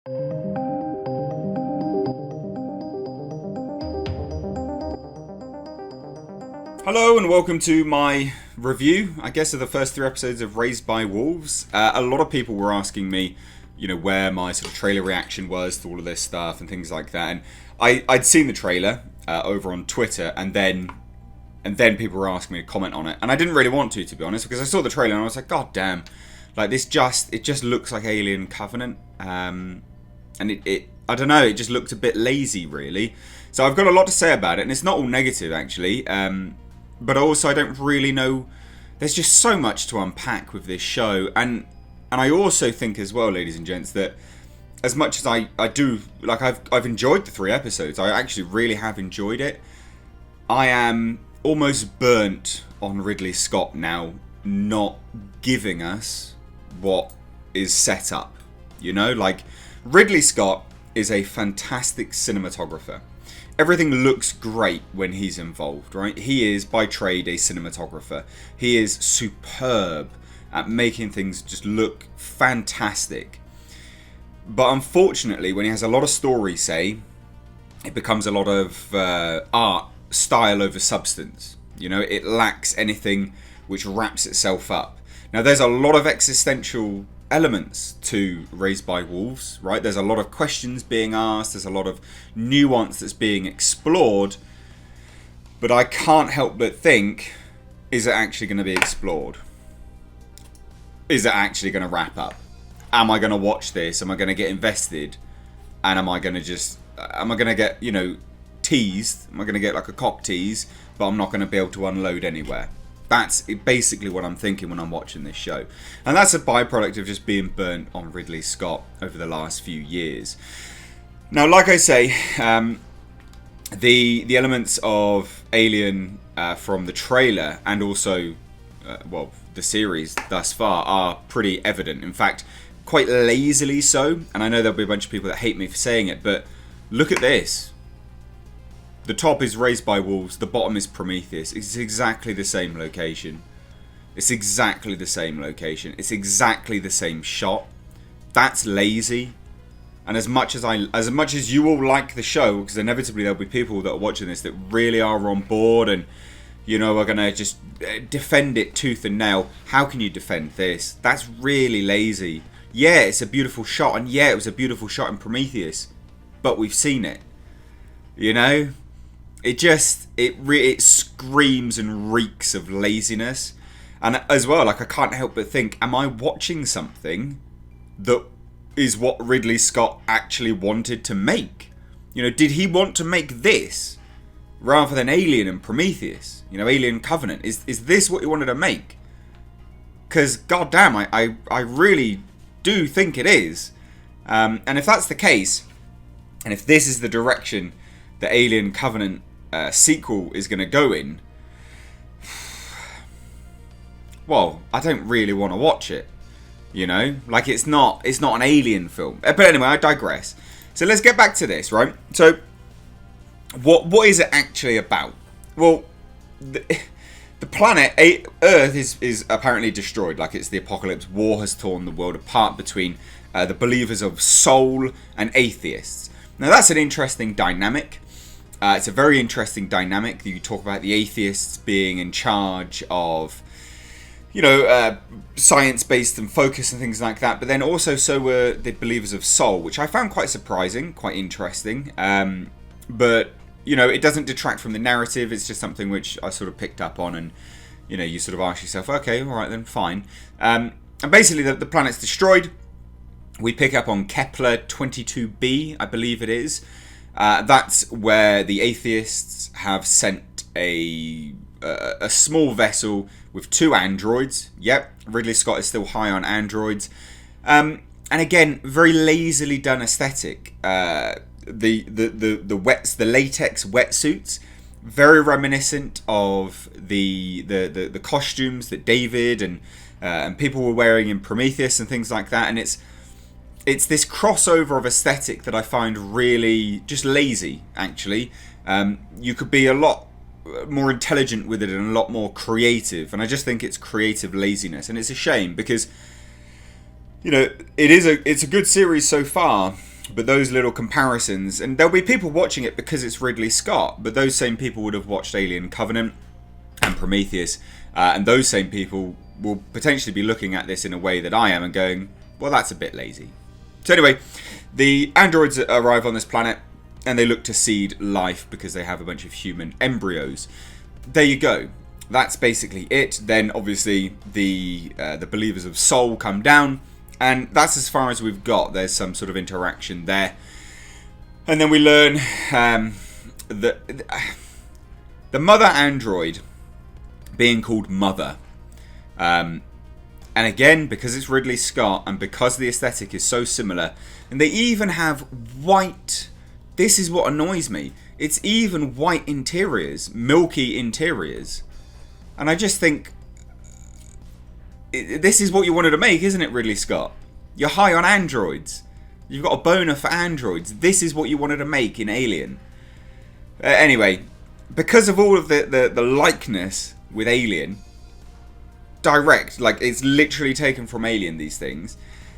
Hello and welcome to my review, I guess, of the first 3 episodes of Raised by Wolves. A lot of people were asking me, where my sort of trailer reaction was to all of this stuff and things like that. And I'd seen the trailer over on Twitter, and then people were asking me to comment on it. And I didn't really want to be honest, because I saw the trailer and I was like, God damn, like it just looks like Alien Covenant. And I don't know, it just looked a bit lazy, really. So I've got a lot to say about it, and it's not all negative, actually. But also, I don't really know. There's just so much to unpack with this show, and I also think as well, ladies and gents, that as much as I do, like I've enjoyed the 3 episodes. I actually really have enjoyed it. I am almost burnt on Ridley Scott now, not giving us what is set up. Like Ridley Scott is a fantastic cinematographer. Everything looks great when he's involved, right? He is, by trade, a cinematographer. He is superb at making things just look fantastic. But unfortunately, when he has a lot of story, say, it becomes a lot of art, style over substance. It lacks anything which wraps itself up. Now, there's a lot of existential elements to Raised by Wolves, right? There's a lot of questions being asked, there's a lot of nuance that's being explored, but I can't help but think, is it actually going to be explored? Is it actually going to wrap up? Am I going to watch this? Am I going to get invested? And am I going to get, teased? Am I going to get like a cock tease, but I'm not going to be able to unload anywhere? That's basically what I'm thinking when I'm watching this show. And that's a byproduct of just being burnt on Ridley Scott over the last few years. Now, like I say, the elements of Alien from the trailer and also, the series thus far are pretty evident. In fact, quite lazily so. And I know there'll be a bunch of people that hate me for saying it, but look at this. The top is Raised by Wolves, the bottom is Prometheus. It's exactly the same location. It's exactly the same location. It's exactly the same shot. That's lazy. And as much as you all like the show, because inevitably there'll be people that are watching this that really are on board and, are going to just defend it tooth and nail. How can you defend this? That's really lazy. Yeah, it's a beautiful shot, and yeah, it was a beautiful shot in Prometheus. But we've seen it. It screams and reeks of laziness. And as well, I can't help but think, am I watching something that is what Ridley Scott actually wanted to make? Did he want to make this rather than Alien and Prometheus? Alien Covenant. Is this what he wanted to make? Because, goddamn, I really do think it is. And if that's the case, and if this is the direction the Alien Covenant sequel is going to go in, well, I don't really want to watch it. Like it's not an Alien film. But anyway, I digress. So let's get back to this, right? So what is it actually about? Well, the planet Earth is apparently destroyed. Like it's the apocalypse. War has torn the world apart between the believers of soul and atheists. Now that's an interesting dynamic. It's a very interesting dynamic. You talk about the atheists being in charge of, science-based and focus and things like that. But then also so were the believers of soul, which I found quite surprising, quite interesting. But, it doesn't detract from the narrative. It's just something which I sort of picked up on, and, you sort of ask yourself, okay, all right then, fine. And basically the planet's destroyed. We pick up on Kepler 22b, I believe it is. That's where the atheists have sent a small vessel with 2 androids. Yep, Ridley Scott is still high on androids. And again, very lazily done aesthetic. The latex wetsuits, very reminiscent of the costumes that David and people were wearing in Prometheus and things like that. And it's this crossover of aesthetic that I find really just lazy, actually. You could be a lot more intelligent with it and a lot more creative, and I just think it's creative laziness, and it's a shame because it's a good series so far, But those little comparisons, and there'll be people watching it because it's Ridley Scott, but those same people would have watched Alien Covenant and Prometheus, and those same people will potentially be looking at this in a way that I am and going, well, that's a bit lazy. So anyway, the androids arrive on this planet and they look to seed life because they have a bunch of human embryos. There you go. That's basically it. Then obviously the believers of Soul come down, and that's as far as we've got. There's some sort of interaction there, and then we learn that the mother android being called Mother. And again, because it's Ridley Scott and because the aesthetic is so similar, and they even have white, this is what annoys me, it's even white interiors, milky interiors. And I just think, this is what you wanted to make, isn't it, Ridley Scott? You're high on androids. You've got a boner for androids. This is what you wanted to make in Alien. Anyway, because of all of the likeness with Alien, direct, like it's literally taken from Alien, these things,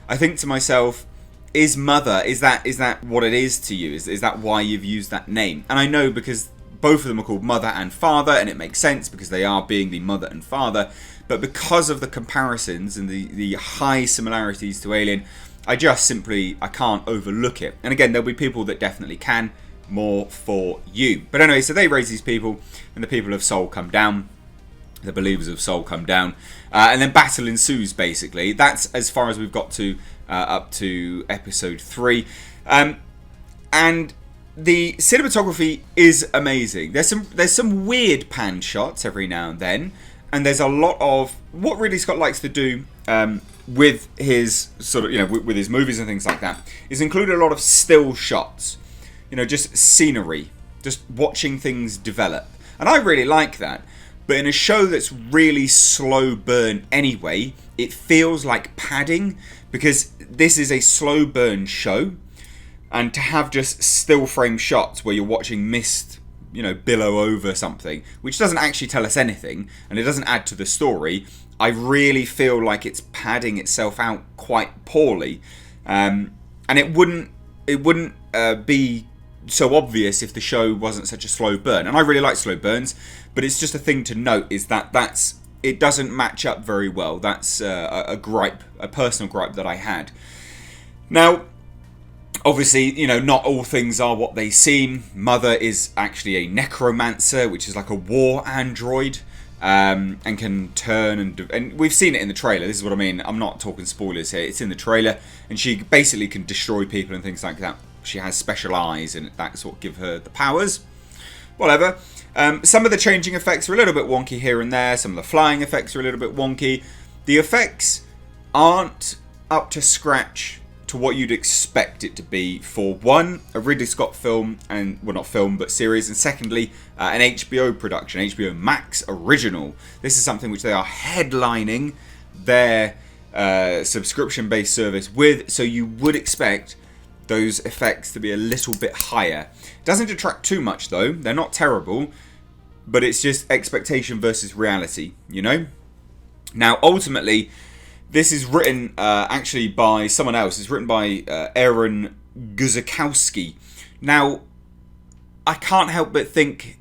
I think to myself, is Mother, is that what it is to you? Is that why you've used that name? And I know because both of them are called Mother and Father, and it makes sense because they are being the mother and father, but because of the comparisons and the high similarities to Alien, I can't overlook it. And again, there'll be people that definitely can. More for you. But anyway, so they raise these people, and the people of Soul come down. The believers of Soul come down, and then battle ensues. Basically, that's as far as we've got to up to episode 3, and the cinematography is amazing. There's some weird pan shots every now and then, and there's a lot of what Ridley Scott likes to do with his sort of with his movies and things like that is include a lot of still shots, just scenery, just watching things develop, and I really like that. But in a show that's really slow burn anyway, it feels like padding because this is a slow burn show. And to have just still frame shots where you're watching mist, billow over something, which doesn't actually tell us anything and it doesn't add to the story, I really feel like it's padding itself out quite poorly. And it wouldn't be so obvious if the show wasn't such a slow burn. And I really like slow burns, but it's just a thing to note is that it doesn't match up very well. That's a personal gripe that I had. Now, obviously, not all things are what they seem. Mother is actually a necromancer, which is like a war android, and can turn and we've seen it in the trailer. This is what I mean. I'm not talking spoilers here. It's in the trailer, and she basically can destroy people and things like that. She has special eyes, and that's what give her the powers. Whatever. Some of the changing effects are a little bit wonky here and there. Some of the flying effects are a little bit wonky. The effects aren't up to scratch to what you'd expect it to be for one, a Ridley Scott film, and well, not film but series, and secondly, an HBO production, HBO Max original. This is something which they are headlining their subscription-based service with, so you would expect those effects to be a little bit higher. Doesn't detract too much though, they're not terrible, but it's just expectation versus reality, Now ultimately, this is written actually by someone else. It's written by Aaron Guzikowski. Now, I can't help but think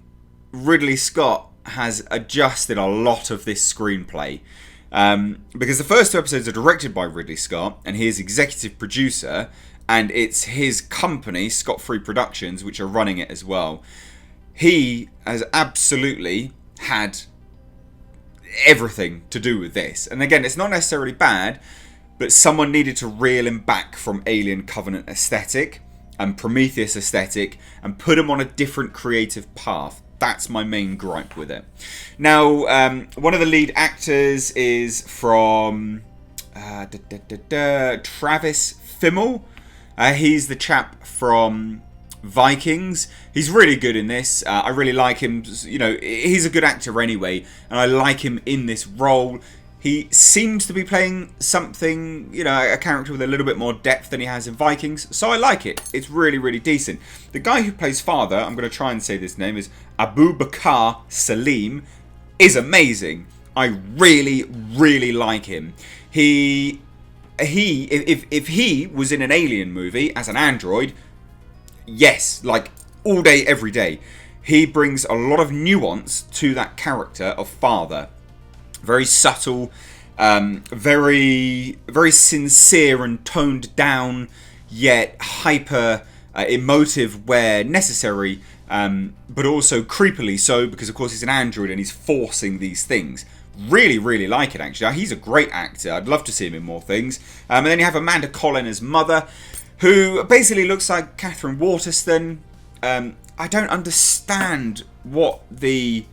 Ridley Scott has adjusted a lot of this screenplay. Because the first 2 episodes are directed by Ridley Scott, and he is executive producer, and it's his company, Scott Free Productions, which are running it as well. He has absolutely had everything to do with this. And again, it's not necessarily bad, but someone needed to reel him back from Alien Covenant aesthetic and Prometheus aesthetic and put him on a different creative path. That's my main gripe with it. Now, one of the lead actors is from Travis Fimmel. He's the chap from Vikings. He's really good in this. I really like him. He's a good actor anyway, and I like him in this role. He seems to be playing something, a character with a little bit more depth than he has in Vikings, so I like it. It's really, really decent. The guy who plays Father, I'm going to try and say this name, is Abu Bakr Salim, is amazing. I really, really like him. He if he was in an Alien movie as an android, yes, like all day, every day, he brings a lot of nuance to that character of father. Very subtle, very sincere and toned down, yet hyper emotive where necessary, but also creepily so, because of course he's an android and he's forcing these things. Really, really like it, actually. He's a great actor. I'd love to see him in more things. And then you have Amanda Collin as mother, who basically looks like Catherine Waterston. I don't understand what the...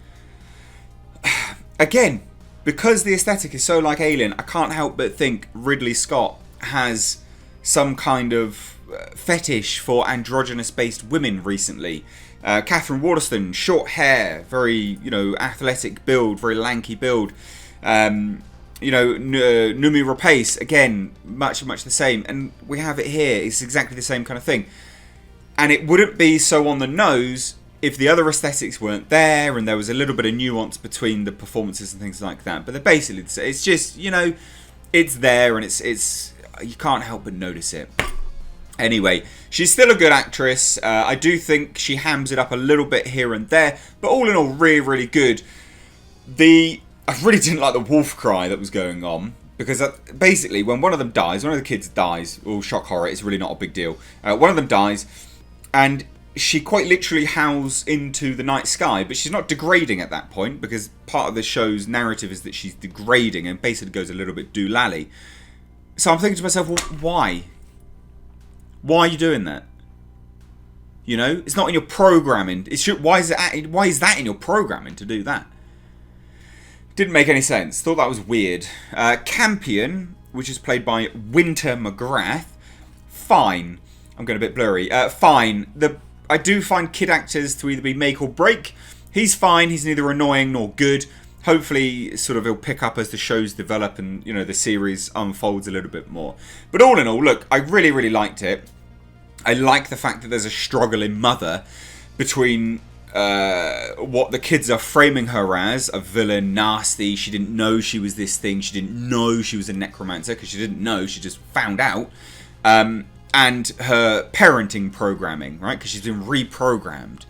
Again, because the aesthetic is so like Alien, I can't help but think Ridley Scott has some kind of fetish for androgynous-based women recently. Catherine Waterston, short hair, very, athletic build, very lanky build. Noomi Rapace, again, much the same. And we have it here. It's exactly the same kind of thing. And it wouldn't be so on the nose if the other aesthetics weren't there and there was a little bit of nuance between the performances and things like that. But they're basically, it's just, it's there and it's you can't help but notice it. Anyway, she's still a good actress. I do think she hams it up a little bit here and there, but all in all, really, really good. I really didn't like the wolf cry that was going on, because basically, when one of them dies, one of the kids dies, shock horror, it's really not a big deal. One of them dies, and she quite literally howls into the night sky, but she's not degrading at that point, because part of the show's narrative is that she's degrading and basically goes a little bit doolally. So I'm thinking to myself, well, why? Why are you doing that? It's not in your programming. Why is that in your programming to do that? Didn't make any sense. Thought that was weird. Campion, which is played by Winter McGrath, fine. I'm going a bit blurry. Fine. I do find kid actors to either be make or break. He's fine. He's neither annoying nor good. Hopefully, sort of, he'll pick up as the shows develop and, the series unfolds a little bit more. But all in all, look, I really, really liked it. I like the fact that there's a struggling mother between what the kids are framing her as, a villain, nasty. She didn't know she was this thing. She didn't know she was a necromancer, because she didn't know. She just found out. And her parenting programming, right? Because she's been reprogrammed.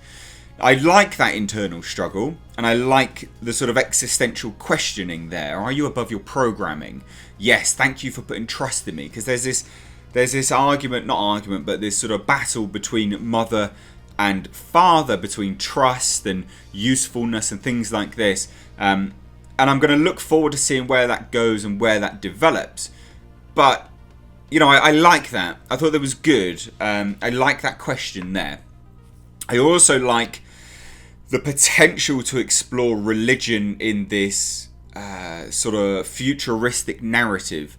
I like that internal struggle, and I like the sort of existential questioning there. Are you above your programming? Yes, thank you for putting trust in me, because there's this argument, not argument, but this sort of battle between mother and father, between trust and usefulness and things like this. And I'm going to look forward to seeing where that goes and where that develops. But, I like that. I thought that was good. I like that question there. I also like the potential to explore religion in this sort of futuristic narrative.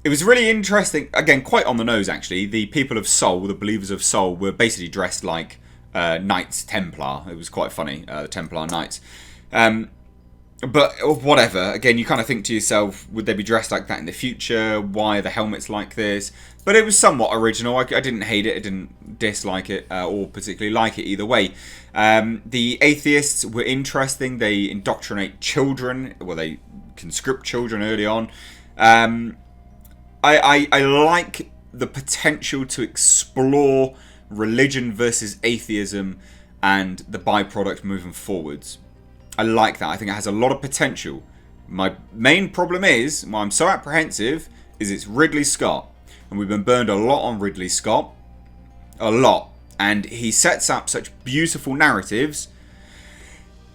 It was really interesting, again, quite on the nose actually. The people of Soul, the believers of Soul, were basically dressed like Knights Templar. It was quite funny, the Templar Knights. But whatever, again, you kind of think to yourself, would they be dressed like that in the future? Why are the helmets like this? But it was somewhat original. I didn't hate it, I didn't dislike it, or particularly like it either way. The atheists were interesting. They indoctrinate children, well, they conscript children early on. I like the potential to explore religion versus atheism and the byproduct moving forwards. I like that. I think it has a lot of potential. My main problem is, why I'm so apprehensive, is it's Ridley Scott. And we've been burned a lot on Ridley Scott. A lot. And he sets up such beautiful narratives.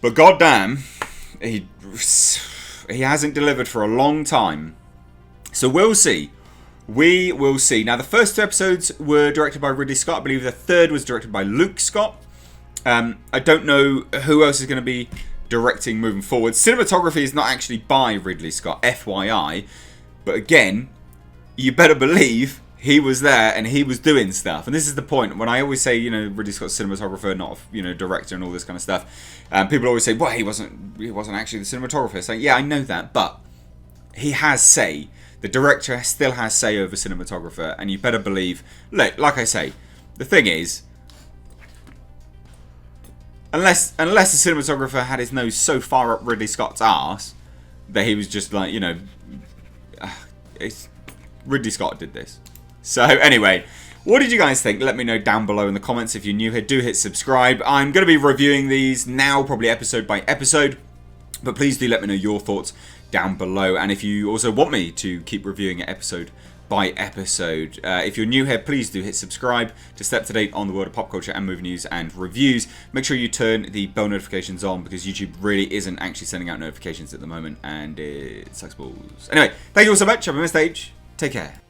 But goddamn, he hasn't delivered for a long time. So we'll see. We will see. Now, the first 2 episodes were directed by Ridley Scott. I believe the third was directed by Luke Scott. I don't know who else is going to be directing moving forward. Cinematography is not actually by Ridley Scott, FYI. But again, you better believe he was there and he was doing stuff. And this is the point. When I always say, Ridley Scott's cinematographer, not, director and all this kind of stuff. People always say, well, he wasn't actually the cinematographer. Saying, yeah, I know that, but he has say. The director still has say over cinematographer. And you better believe, look, like I say, the thing is, Unless the cinematographer had his nose so far up Ridley Scott's arse that he was just like, Ridley Scott did this. So anyway, what did you guys think? Let me know down below in the comments. If you're new here, do hit subscribe. I'm going to be reviewing these now, probably episode by episode. But please do let me know your thoughts down below. And if you also want me to keep reviewing it episode by episode, if you're new here, please do hit subscribe to stay up to date on the world of pop culture and movie news and reviews. Make sure you turn the bell notifications on because YouTube really isn't actually sending out notifications at the moment, and it sucks balls. Anyway, thank you all so much. Have a nice day. Take care.